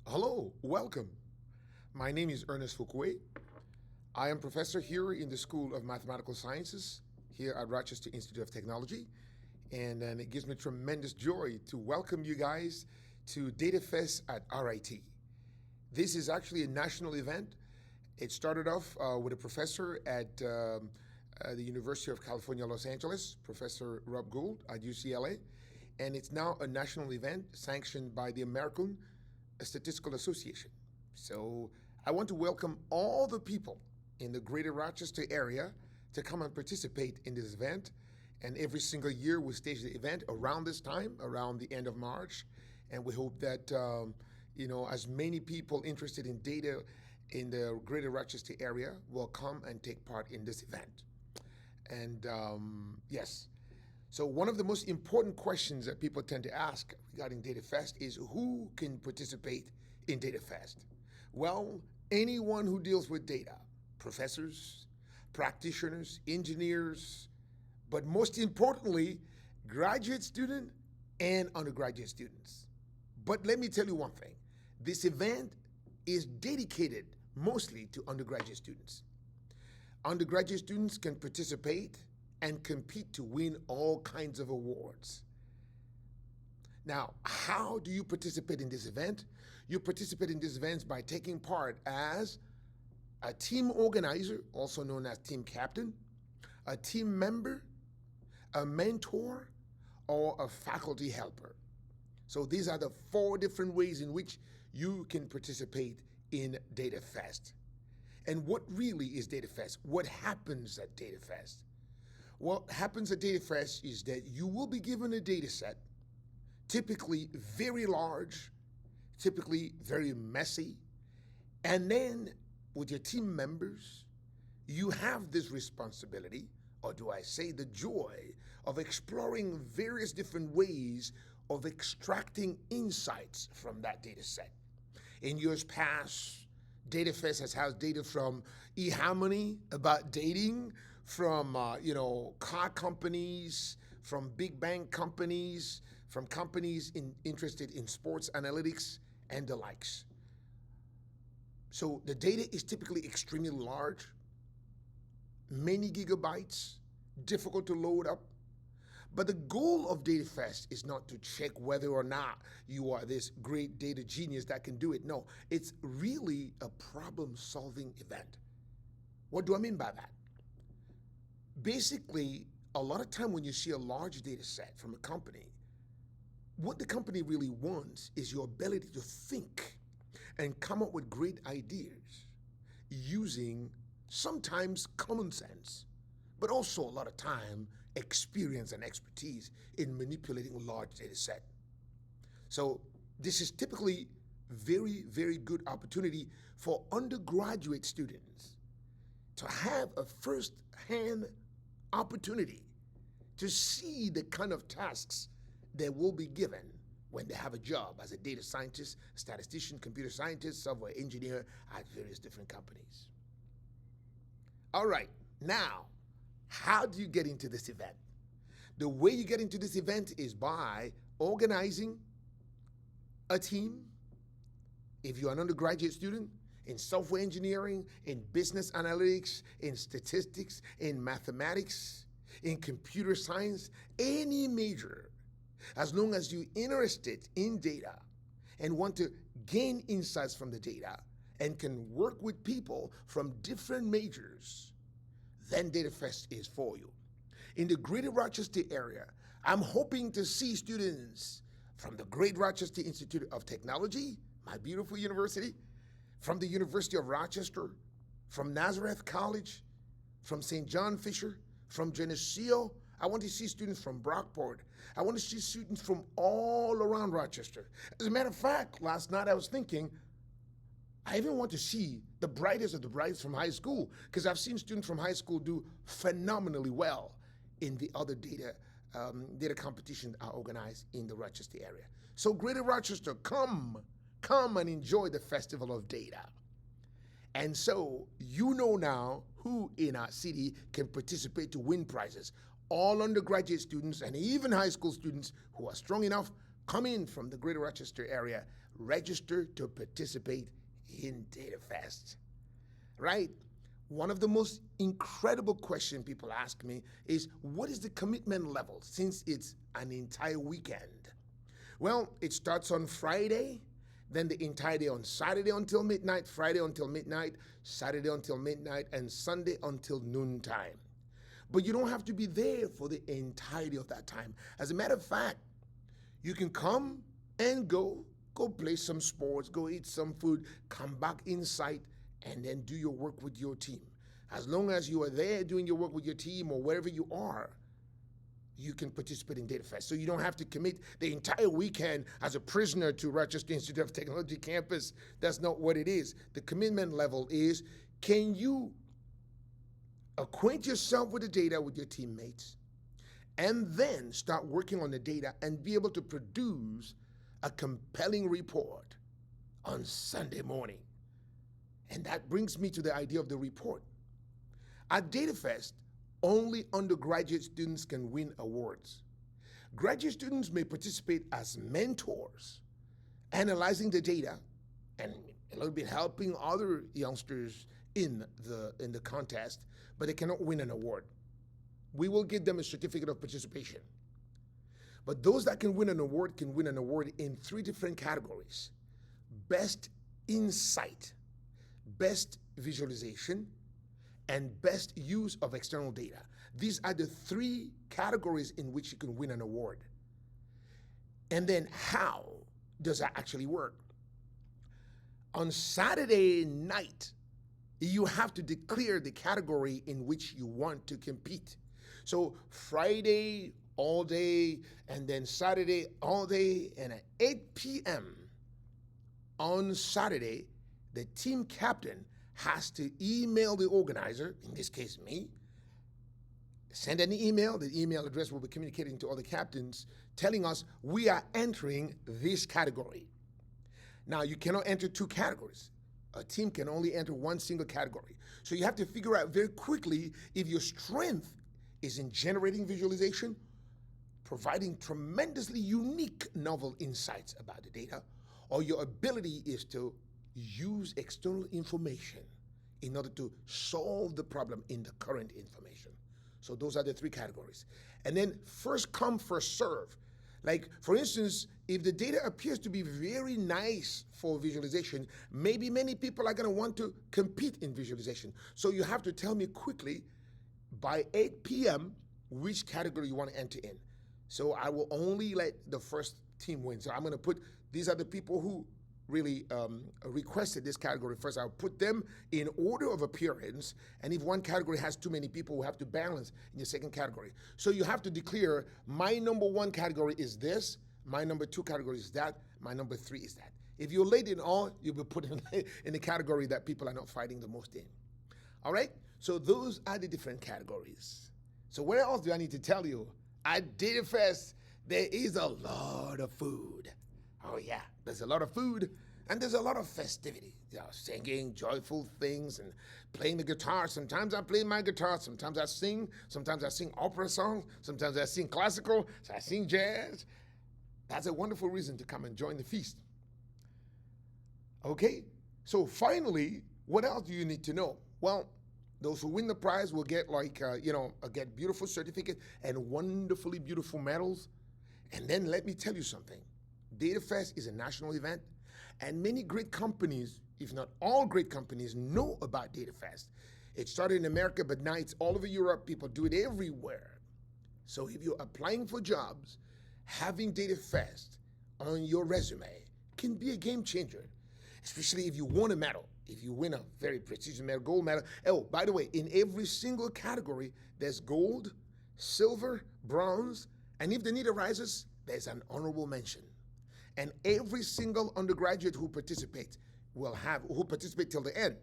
Hello, welcome. My name is Ernest Foucault. I am professor here in the School of Mathematical Sciences here at Rochester Institute of Technology. And it gives me tremendous joy to welcome you guys to DataFest at RIT. This is actually a national event. It started off with a professor at the University of California, Los Angeles, Professor Rob Gould at UCLA. And it's now a national event sanctioned by the American Statistical Association. So I want to welcome all the people in the greater Rochester area to come and participate in this event. And every single year we stage the event around this time, around the end of March. And we hope that, as many people interested in data in the greater Rochester area will come and take part in this event. And yes, so one of the most important questions that people tend to ask regarding DataFest is who can participate in DataFest? Well, anyone who deals with data, professors, practitioners, engineers, but most importantly, graduate students and undergraduate students. But let me tell you one thing, this event is dedicated mostly to undergraduate students. Undergraduate students can participate and compete to win all kinds of awards. Now, how do you participate in this event? You participate in this event by taking part as a team organizer, also known as team captain, a team member, a mentor, or a faculty helper. So these are the 4 different ways in which you can participate in DataFest. And what really is DataFest? What happens at DataFest? What happens at DataFest is that you will be given a data set, typically very large, typically very messy, and then with your team members, you have this responsibility, or do I say the joy, of exploring various different ways of extracting insights from that data set. In years past, DataFest has housed data from eHarmony about dating, from car companies, from big bank companies, from companies interested in sports analytics and the likes. So the data is typically extremely large, many gigabytes, difficult to load up. But the goal of DataFest is not to check whether or not you are this great data genius that can do it. No, it's really a problem-solving event. What do I mean by that? Basically, a lot of time when you see a large data set from a company, what the company really wants is your ability to think and come up with great ideas using sometimes common sense, but also a lot of time experience and expertise in manipulating a large data set. So this is typically very, very good opportunity for undergraduate students to have a first-hand opportunity to see the kind of tasks they will be given when they have a job as a data scientist, statistician, computer scientist, software engineer at various different companies. All right, now, how do you get into this event? The way you get into this event is by organizing a team. If you're an undergraduate student in software engineering, in business analytics, in statistics, in mathematics, in computer science, any major, as long as you're interested in data and want to gain insights from the data and can work with people from different majors, then DataFest is for you. In the greater Rochester area, I'm hoping to see students from the Great Rochester Institute of Technology, my beautiful university, from the University of Rochester, from Nazareth College, from St. John Fisher, from Geneseo. I want to see students from Brockport. I want to see students from all around Rochester. As a matter of fact, last night I was thinking, I even want to see the brightest of the brightest from high school, because I've seen students from high school do phenomenally well in the other data competitions are organized in the Rochester area. So Greater Rochester, come and enjoy the Festival of Data. And so you know now who in our city can participate to win prizes. All undergraduate students and even high school students who are strong enough come in from the greater Rochester area, register to participate in DataFest, right? One of the most incredible questions people ask me is, what is the commitment level since it's an entire weekend? Well, it starts on Friday, then the entire day on Saturday until midnight, Friday until midnight, Saturday until midnight, and Sunday until noontime. But you don't have to be there for the entirety of that time. As a matter of fact, you can come and go play some sports, go eat some food, come back inside, and then do your work with your team. As long as you are there doing your work with your team or wherever you are, you can participate in DataFest. So you don't have to commit the entire weekend as a prisoner to Rochester Institute of Technology campus. That's not what it is. The commitment level is, can you acquaint yourself with the data with your teammates, and then start working on the data and be able to produce a compelling report on Sunday morning. And that brings me to the idea of the report. At DataFest, only undergraduate students can win awards. Graduate students may participate as mentors, analyzing the data and a little bit helping other youngsters in the contest, but they cannot win an award. We will give them a certificate of participation. But those that can win an award in 3 different categories: best insight, best visualization, and best use of external data. These are the 3 categories in which you can win an award. And then how does that actually work? On Saturday night, you have to declare the category in which you want to compete. So Friday all day, and then Saturday all day, and at 8 p.m. on Saturday, the team captain has to email the organizer, in this case me, send an email. The email address will be communicating to all the captains, telling us we are entering this category. Now, you cannot enter 2 categories. A team can only enter 1 single category. So you have to figure out very quickly if your strength is in generating visualization, providing tremendously unique, novel insights about the data, or your ability is to use external information in order to solve the problem in the current information. So those are the 3 categories. And then first come, first serve. Like, for instance, if the data appears to be very nice for visualization, maybe many people are going to want to compete in visualization. So you have to tell me quickly by 8 p.m. which category you want to enter in. So I will only let the first team win. So I'm going to put, these are the people who really requested this category first. I'll put them in order of appearance, and if one category has too many people, we'll have to balance in the second category. So you have to declare, my number 1 category is this, my number 2 category is that, my number 3 is that. If you're late in all, you'll be put in the category that people are not fighting the most in. All right? So those are the different categories. So what else do I need to tell you? At DataFest, there is a lot of food. Oh yeah, there's a lot of food, and there's a lot of festivity. You know, singing joyful things and playing the guitar. Sometimes I play my guitar, sometimes I sing opera songs, sometimes I sing classical, so I sing jazz. That's a wonderful reason to come and join the feast. Okay, so finally, what else do you need to know? Well, those who win the prize will get get beautiful certificate and wonderfully beautiful medals. And then let me tell you something. DataFest is a national event, and many great companies, if not all great companies, know about DataFest. It started in America, but now it's all over Europe. People do it everywhere. So if you're applying for jobs, having DataFest on your resume can be a game changer, especially if you won a medal. If you win a very prestigious medal, gold medal. Oh, by the way, in every single category, there's gold, silver, bronze, and if the need arises, there's an honorable mention. And every single undergraduate who participates who participate till the end.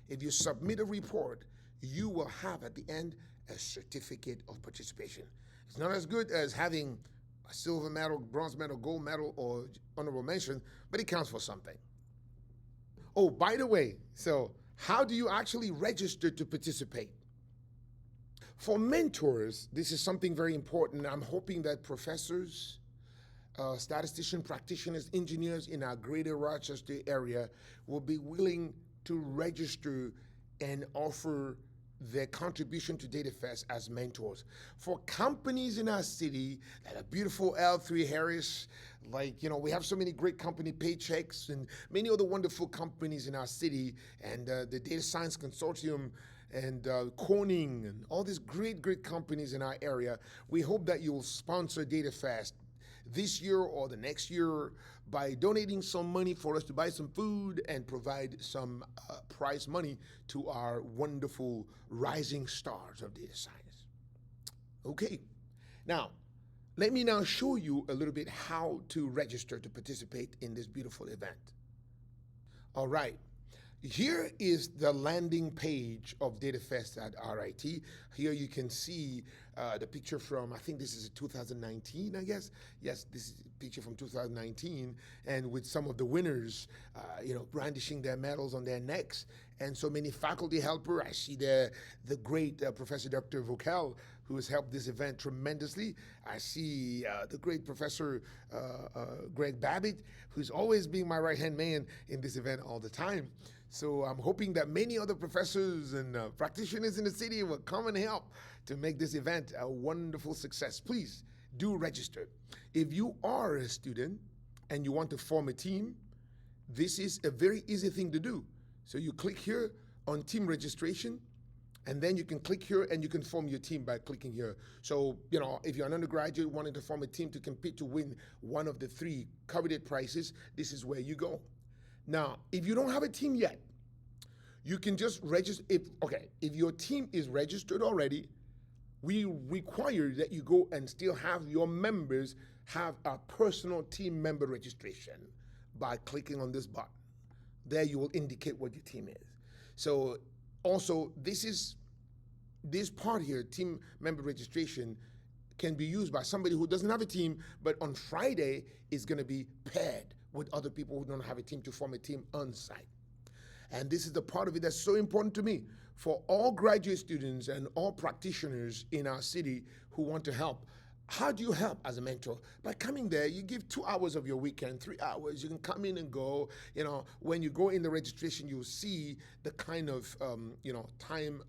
If you submit a report, you will have at the end a certificate of participation. It's not as good as having a silver medal, bronze medal, gold medal, or honorable mention, but it counts for something. Oh, by the way, so how do you actually register to participate? For mentors, this is something very important. I'm hoping that professors, statistician practitioners, engineers in our greater Rochester area will be willing to register and offer their contribution to DataFest as mentors. For companies in our city, like a beautiful L3 Harris, like, we have so many great company Paychecks and many other wonderful companies in our city, and the Data Science Consortium and Corning and all these great companies in our area. We hope that you'll sponsor DataFest this year or the next year by donating some money for us to buy some food and provide some prize money to our wonderful rising stars of data science. Okay, now let me now show you a little bit how to register to participate in this beautiful event. All right. Here is the landing page of DataFest at RIT. Here you can see the picture from, I think this is 2019, I guess. Yes, this is a picture from 2019, and with some of the winners, brandishing their medals on their necks, and so many faculty helper. I see the great Professor Dr. Vokel, who has helped this event tremendously. I see the great Professor Greg Babbitt, who's always being my right-hand man in this event all the time. So I'm hoping that many other professors and practitioners in the city will come and help to make this event a wonderful success. Please do register. If you are a student and you want to form a team, this is a very easy thing to do. So you click here on team registration, and then you can click here and you can form your team by clicking here. So, if you're an undergraduate wanting to form a team to compete to win one of the 3 coveted prizes, this is where you go. Now, if you don't have a team yet, you can just register. If your team is registered already, we require that you go and still have your members have a personal team member registration by clicking on this button. There you will indicate what your team is. So also, this part here, team member registration, can be used by somebody who doesn't have a team, but on Friday is going to be paired with other people who don't have a team to form a team on site. And this is the part of it that's so important to me. For all graduate students and all practitioners in our city who want to help, how do you help as a mentor? By coming there, you give 2 hours of your weekend, 3 hours. You can come in and go. When you go in the registration, you'll see the kind of time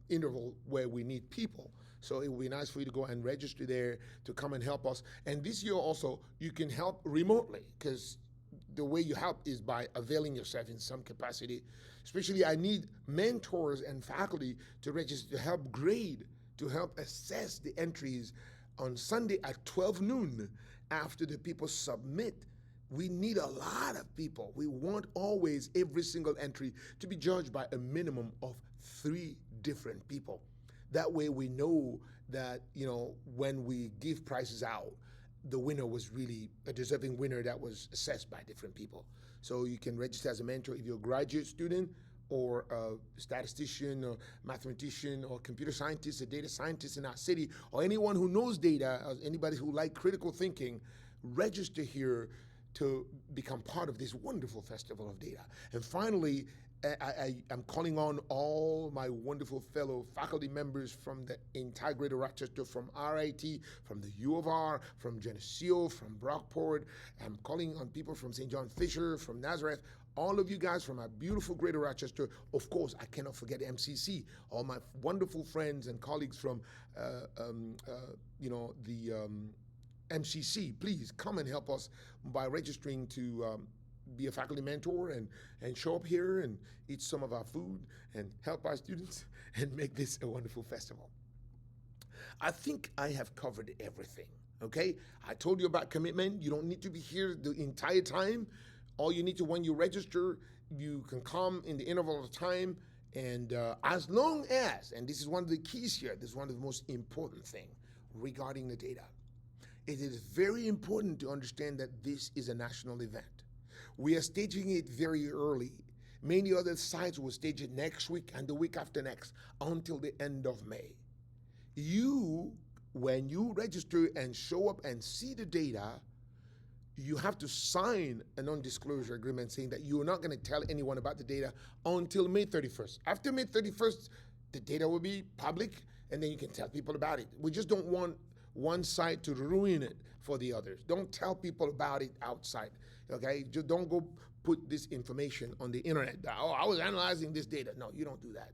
interval where we need people. So it would be nice for you to go and register there to come and help us. And this year also, you can help remotely, because the way you help is by availing yourself in some capacity. Especially, I need mentors and faculty to register, to help grade, to help assess the entries on Sunday at 12 noon after the people submit. We need a lot of people. We want always every single entry to be judged by a minimum of 3 different people. That way we know that, when we give prizes out, the winner was really a deserving winner that was assessed by different people. So you can register as a mentor if you're a graduate student or a statistician or mathematician or computer scientist or data scientist in our city, or anyone who knows data, or anybody who likes critical thinking. Register here to become part of this wonderful festival of data. And finally, I'm calling on all my wonderful fellow faculty members from the entire Greater Rochester, from RIT, from the U of R, from Geneseo, from Brockport. I'm calling on people from St. John Fisher, from Nazareth, all of you guys from our beautiful Greater Rochester. Of course, I cannot forget MCC, all my wonderful friends and colleagues from MCC. Please come and help us by registering to be a faculty mentor and show up here and eat some of our food and help our students and make this a wonderful festival. I think I have covered everything, okay? I told you about commitment. You don't need to be here the entire time. All you need to, when you register, you can come in the interval of time, and as long as, and this is one of the keys here, this is one of the most important things regarding the data. It is very important to understand that this is a national event. We are staging it very early. Many other sites will stage it next week and the week after next until the end of May. When you register and show up and see the data, you have to sign a non-disclosure agreement saying that you're not going to tell anyone about the data until May 31st. After May 31st, the data will be public, and then you can tell people about it. We just don't want one side to ruin it for the others. Don't tell people about it outside, okay? Just don't go put this information on the internet. That, oh, I was analyzing this data. No, you don't do that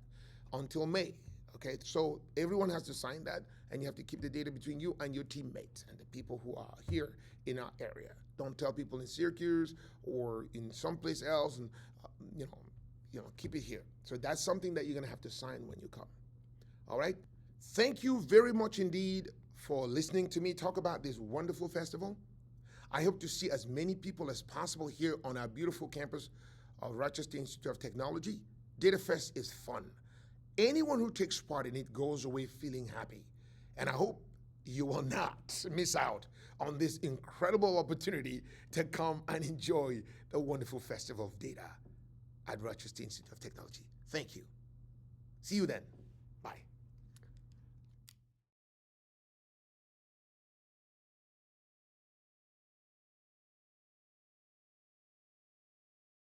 until May, okay? So everyone has to sign that, and you have to keep the data between you and your teammates and the people who are here in our area. Don't tell people in Syracuse or in someplace else, and keep it here. So that's something that you're gonna have to sign when you come. All right? Thank you very much indeed for listening to me talk about this wonderful festival. I hope to see as many people as possible here on our beautiful campus of Rochester Institute of Technology. DataFest is fun. Anyone who takes part in it goes away feeling happy. And I hope you will not miss out on this incredible opportunity to come and enjoy the wonderful Festival of Data at Rochester Institute of Technology. Thank you. See you then.